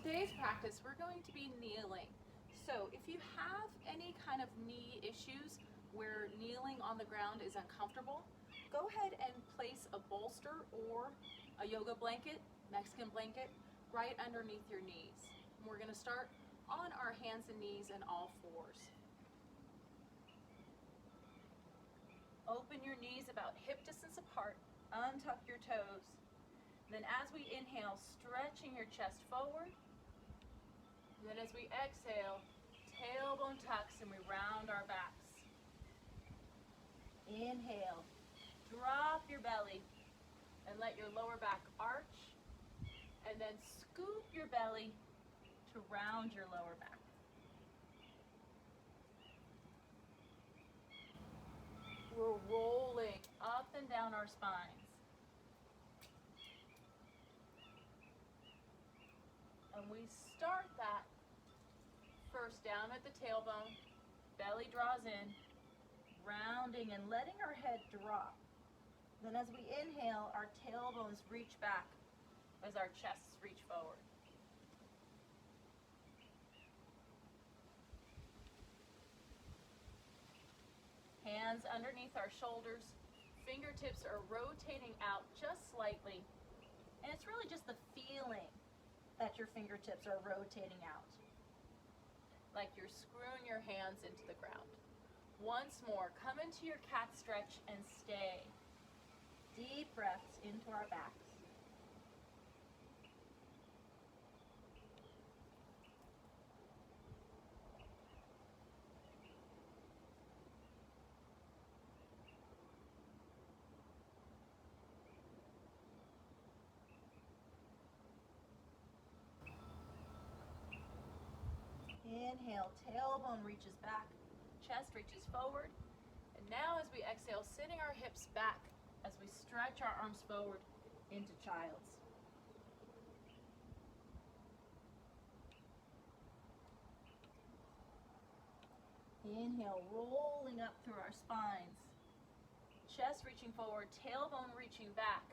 today's practice, we're going to be kneeling. So if you have any kind of knee issues where kneeling on the ground is uncomfortable, go ahead and place a bolster or a yoga blanket, Mexican blanket, right underneath your knees. And we're going to start on our hands and knees and all fours. Open your knees about hip distance apart, untuck your toes. Then as we inhale, stretching your chest forward. Then as we exhale, tailbone tucks and we round our backs. Inhale, drop your belly and let your lower back arch. And then scoop your belly to round your lower back. We're rolling up and down our spines. And we start that first down at the tailbone, belly draws in, rounding and letting our head drop. Then as we inhale, our tailbones reach back as our chests reach forward. Hands underneath our shoulders, fingertips are rotating out just slightly, and it's really just the feeling that your fingertips are rotating out, like you're screwing your hands into the ground. Once more, come into your cat stretch and stay. Deep breaths into our backs. Inhale, tailbone reaches back, chest reaches forward. And now as we exhale, sitting our hips back as we stretch our arms forward into child's. Inhale, rolling up through our spines. Chest reaching forward, tailbone reaching back.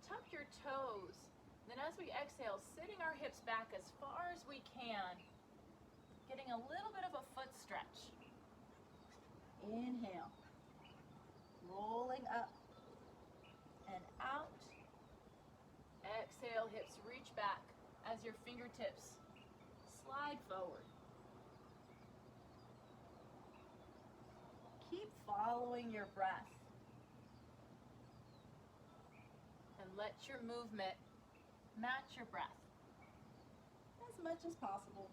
Tuck your toes. Then as we exhale, sitting our hips back as far as we can, getting a little bit of a foot stretch. Inhale, rolling up and out. Exhale, hips reach back as your fingertips slide forward. Keep following your breath. And let your movement match your breath as much as possible.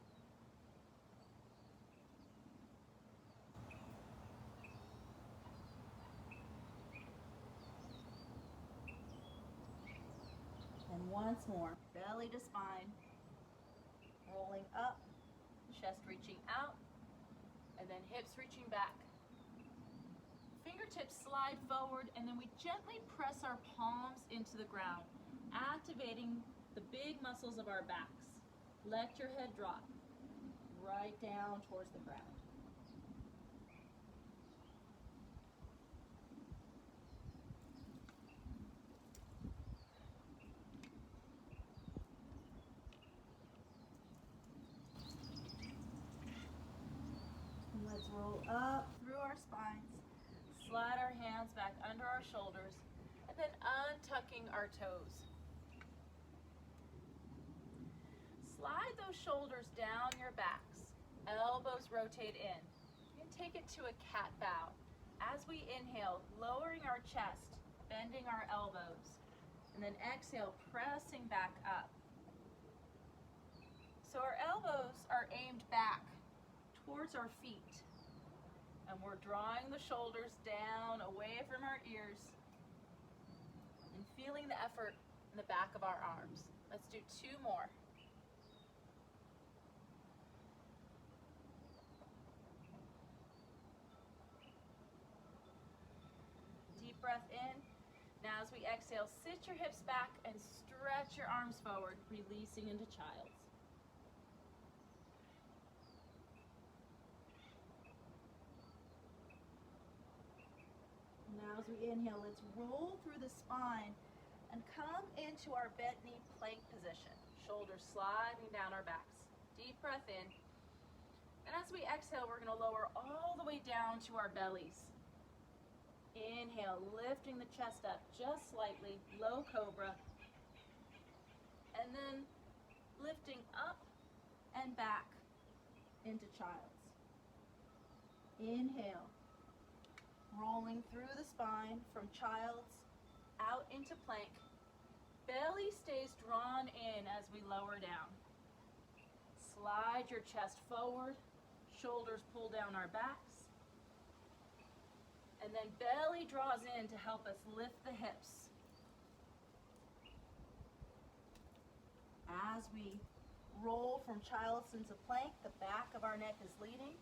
And once more, belly to spine, rolling up, chest reaching out, and then hips reaching back. Fingertips slide forward, and then we gently press our palms into the ground, activating the big muscles of our backs. Let your head drop right down towards the ground. Let's roll up through our spines, slide our hands back under our shoulders, and then untucking our toes. Slide those shoulders down your backs, elbows rotate in. You can take it to a cat bow. As we inhale, lowering our chest, bending our elbows, and then exhale, pressing back up. So our elbows are aimed back towards our feet. And we're drawing the shoulders down away from our ears and feeling the effort in the back of our arms. Let's do 2 more. Deep breath in. Now as we exhale, sit your hips back and stretch your arms forward, releasing into child's. Now as we inhale, let's roll through the spine and come into our bent knee plank position. shoulders sliding down our backs. Deep breath in. And as we exhale, we're going to lower all the way down to our bellies. Inhale, lifting the chest up just slightly, low cobra. And then lifting up and back into child's. Inhale, rolling through the spine from child's out into plank. Belly stays drawn in as we lower down. Slide your chest forward, shoulders pull down our backs. And then belly draws in to help us lift the hips. As we roll from child's into plank, the back of our neck is leading.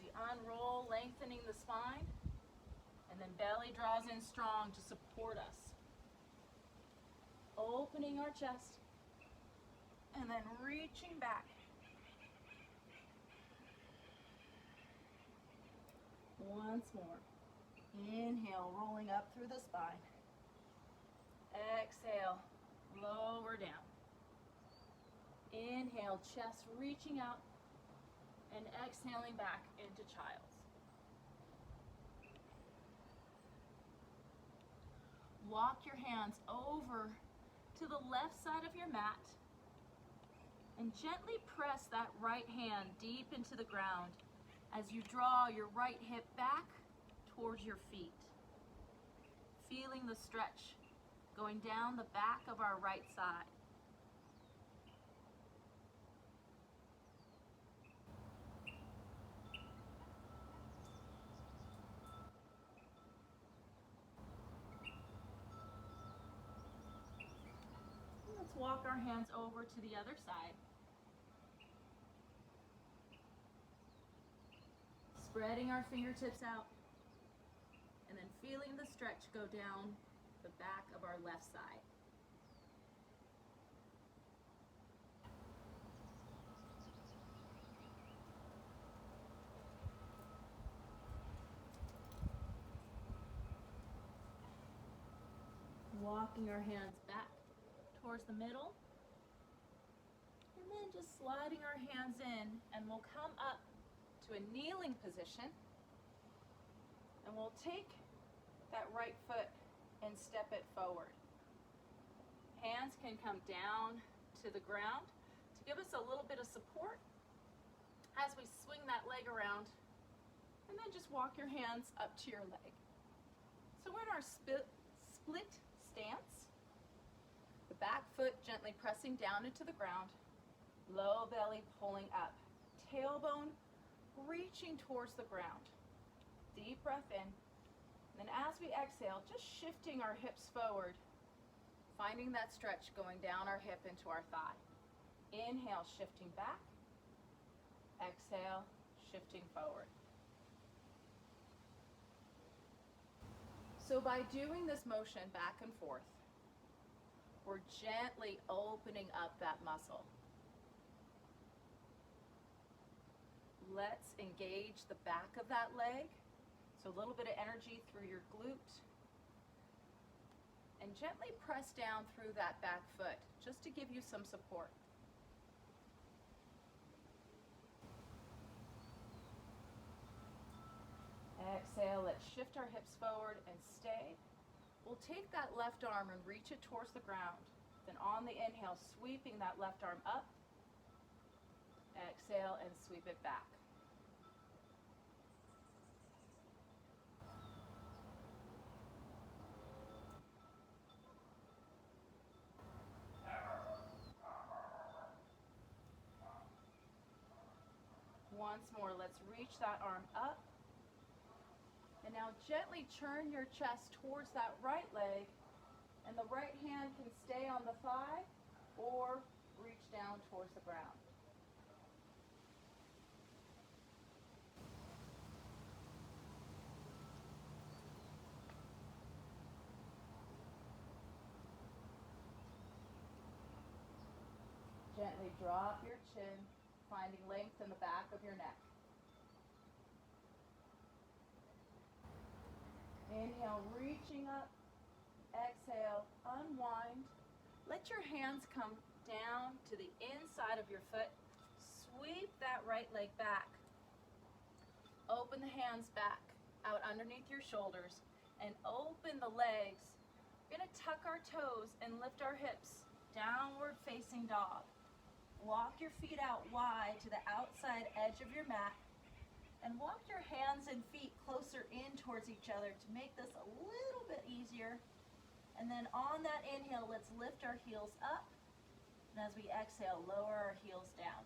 We unroll, lengthening the spine. And then belly draws in strong to support us. Opening our chest. And then reaching back. Once more. Inhale, rolling up through the spine. Exhale, lower down. Inhale, chest reaching out. And exhaling back into child's. Walk your hands over to the left side of your mat and gently press that right hand deep into the ground as you draw your right hip back towards your feet. Feeling the stretch going down the back of our right side. Let's walk our hands over to the other side. Spreading our fingertips out and then feeling the stretch go down the back of our left side. Walking our hands back towards the middle. And then just sliding our hands in, and we'll come up to a kneeling position. And we'll take that right foot and step it forward. Hands can come down to the ground to give us a little bit of support as we swing that leg around. And then just walk your hands up to your leg. So we're in our split stance. The back foot gently pressing down into the ground. Low belly pulling up. Tailbone reaching towards the ground. Deep breath in. And then as we exhale, just shifting our hips forward. Finding that stretch going down our hip into our thigh. Inhale, shifting back. Exhale, shifting forward. So by doing this motion back and forth, we're gently opening up that muscle. Let's engage the back of that leg. So a little bit of energy through your glute. And gently press down through that back foot, just to give you some support. Exhale, let's shift our hips forward and stay. We'll take that left arm and reach it towards the ground. Then on the inhale, sweeping that left arm up. Exhale and sweep it back. Once more, let's reach that arm up. And now gently turn your chest towards that right leg, and the right hand can stay on the thigh or reach down towards the ground. Gently drop your chin, finding length in the back of your neck. Inhale, reaching up. Exhale, unwind. Let your hands come down to the inside of your foot. Sweep that right leg back. Open the hands back out underneath your shoulders and open the legs. We're going to tuck our toes and lift our hips. Downward facing dog. Walk your feet out wide to the outside edge of your mat and walk your hands and feet closer in towards each other to make this a little bit easier. And then on that inhale, let's lift our heels up. And as we exhale, lower our heels down.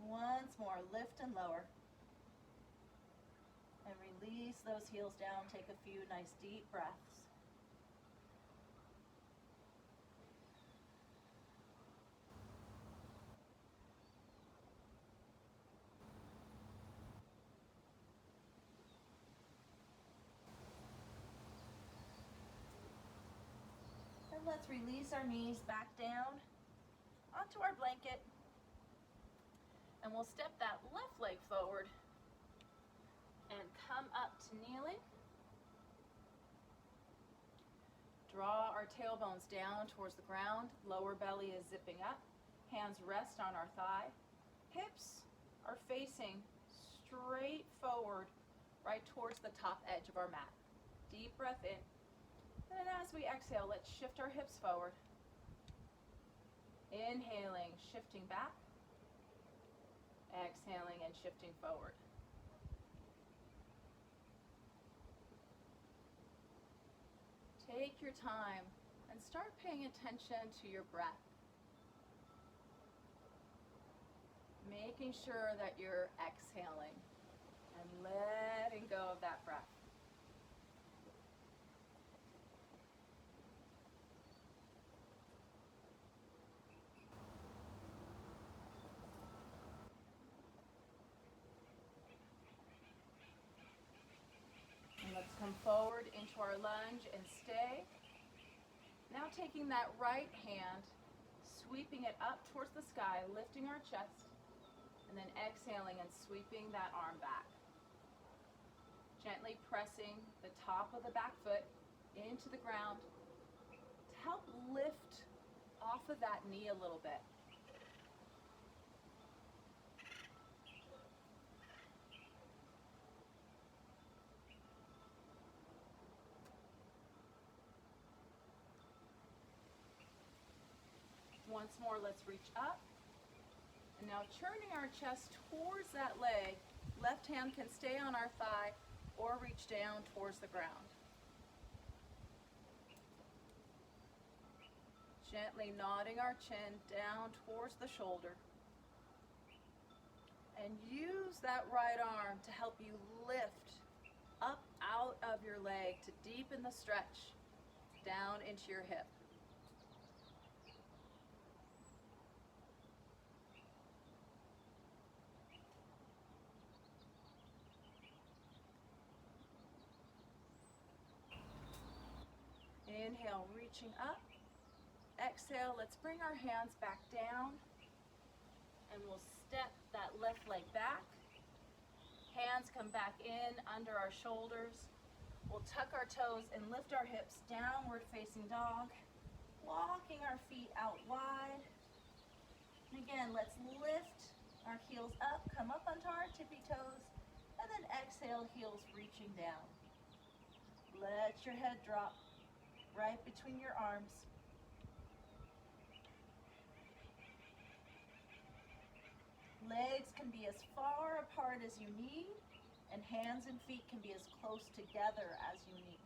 Once more, lift and lower. And release those heels down. Take a few nice deep breaths. And let's release our knees back down onto our blanket. And we'll step that left leg forward and come up to kneeling. Draw our tailbones down towards the ground. Lower belly is zipping up. Hands rest on our thigh. Hips are facing straight forward, right towards the top edge of our mat. Deep breath in. And as we exhale, let's shift our hips forward. Inhaling, shifting back. Exhaling and shifting forward. Take your time and start paying attention to your breath. Making sure that you're exhaling and letting go of that breath. Let's come forward into our lunge and stay. Now taking that right hand, sweeping it up towards the sky, lifting our chest, and then exhaling and sweeping that arm back. Gently pressing the top of the back foot into the ground to help lift off of that knee a little bit. Once more, let's reach up. And now turning our chest towards that leg, left hand can stay on our thigh or reach down towards the ground. Gently nodding our chin down towards the shoulder. And use that right arm to help you lift up out of your leg to deepen the stretch down into your hip. Inhale, reaching up. Exhale, let's bring our hands back down. And we'll step that left leg back. Hands come back in under our shoulders. We'll tuck our toes and lift our hips, downward facing dog. Walking our feet out wide. And again, let's lift our heels up, come up onto our tippy toes, and then exhale, heels reaching down. Let your head drop right between your arms. Legs can be as far apart as you need, and hands and feet can be as close together as you need.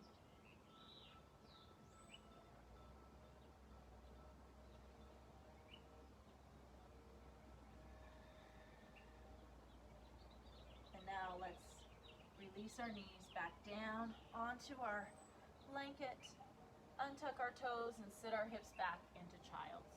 And now let's release our knees back down onto our blanket. Untuck our toes and sit our hips back into child's.